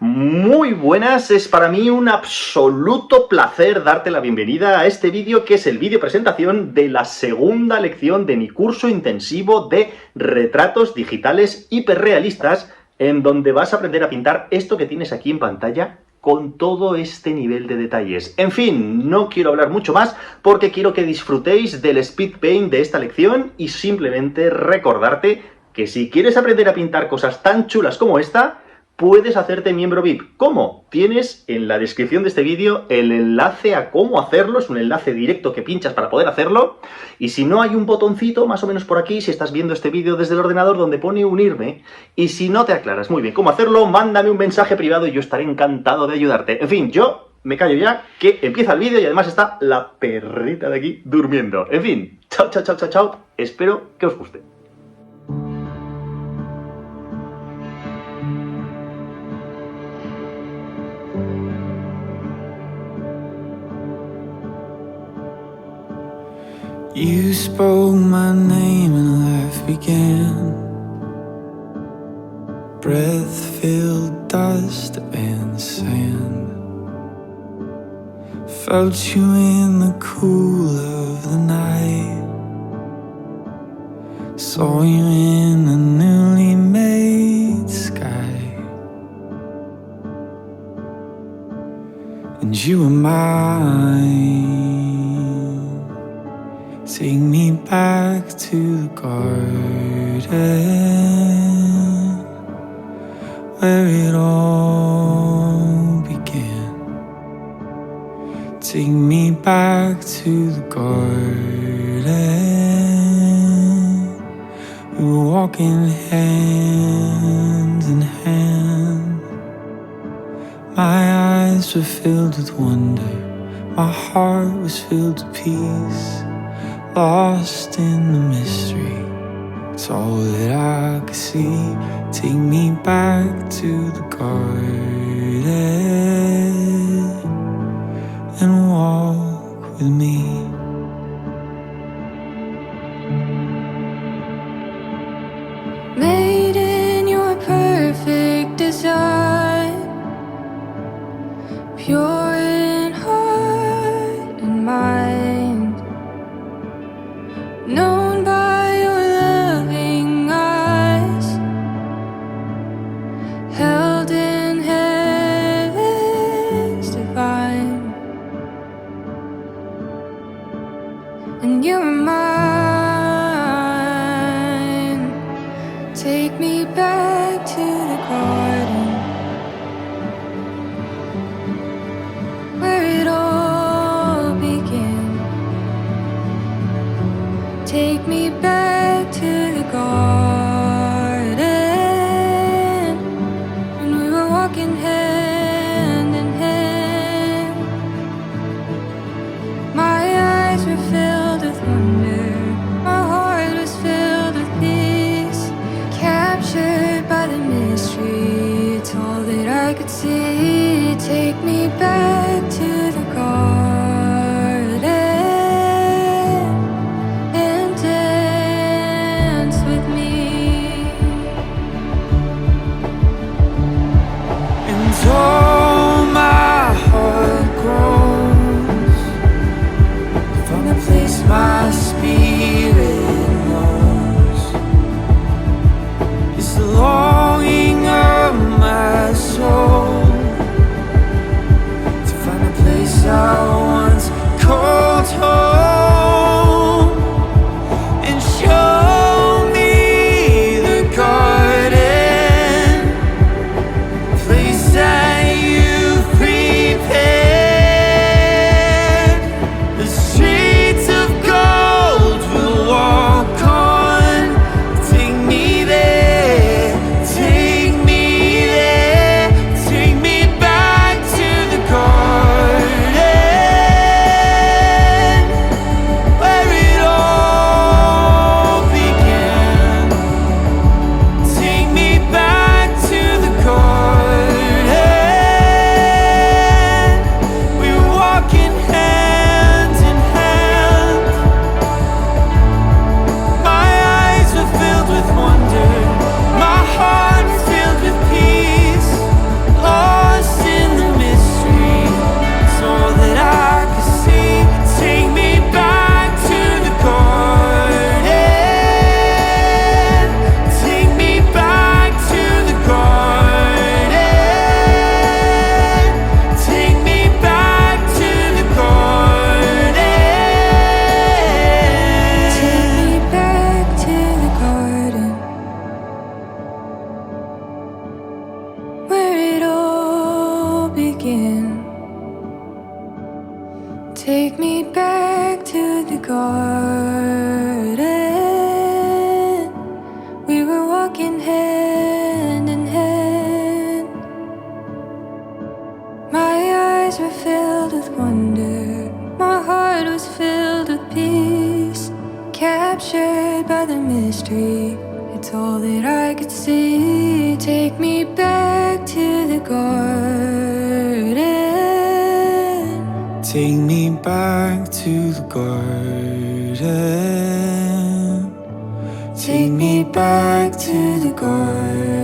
Muy buenas, es para mí un absoluto placer darte la bienvenida a este vídeo que es el vídeo presentación de la segunda lección de mi curso intensivo de retratos digitales hiperrealistas, en donde vas a aprender a pintar esto que tienes aquí en pantalla con todo este nivel de detalles. En fin, no quiero hablar mucho más porque quiero que disfrutéis del speed paint de esta lección y simplemente recordarte que si quieres aprender a pintar cosas tan chulas como esta, puedes hacerte miembro VIP. ¿Cómo? Tienes en la descripción de este vídeo el enlace a cómo hacerlo, es un enlace directo que pinchas para poder hacerlo, y si no hay un botoncito más o menos por aquí, si estás viendo este vídeo desde el ordenador, donde pone unirme, y si no te aclaras muy bien cómo hacerlo, mándame un mensaje privado y yo estaré encantado de ayudarte. En fin, yo me callo ya, que empieza el vídeo y además está la perrita de aquí durmiendo. En fin, chao, chao, chao, chao, chao, espero que os guste. You spoke my name and life began. Breath filled dust and sand. Felt you in the cool of the night. Saw you in the newly made sky. And you were mine. Take me back to the garden where it all began. Take me back to the garden. We were walking hand in hand. My eyes were filled with wonder. My heart was filled with peace. Lost in the mystery, it's all that I could see. Take me back to the garden and walk with me. Made in your perfect design, pure in heart and mind. Known by your loving eyes, held in heaven's divine, and you are mine. Take me back to the garden where it all began. Take me back to the garden when we were walking hand in hand. My eyes were filled with wonder. My heart was filled with peace. Captured by the mystery, it's all that I could see. Take me back to the garden. Oh, my heart grows from the place my spirit knows. It's the longing of my soul mystery. It's all that I could see. Take me back to the garden. Take me back to the garden. Take me back to the garden.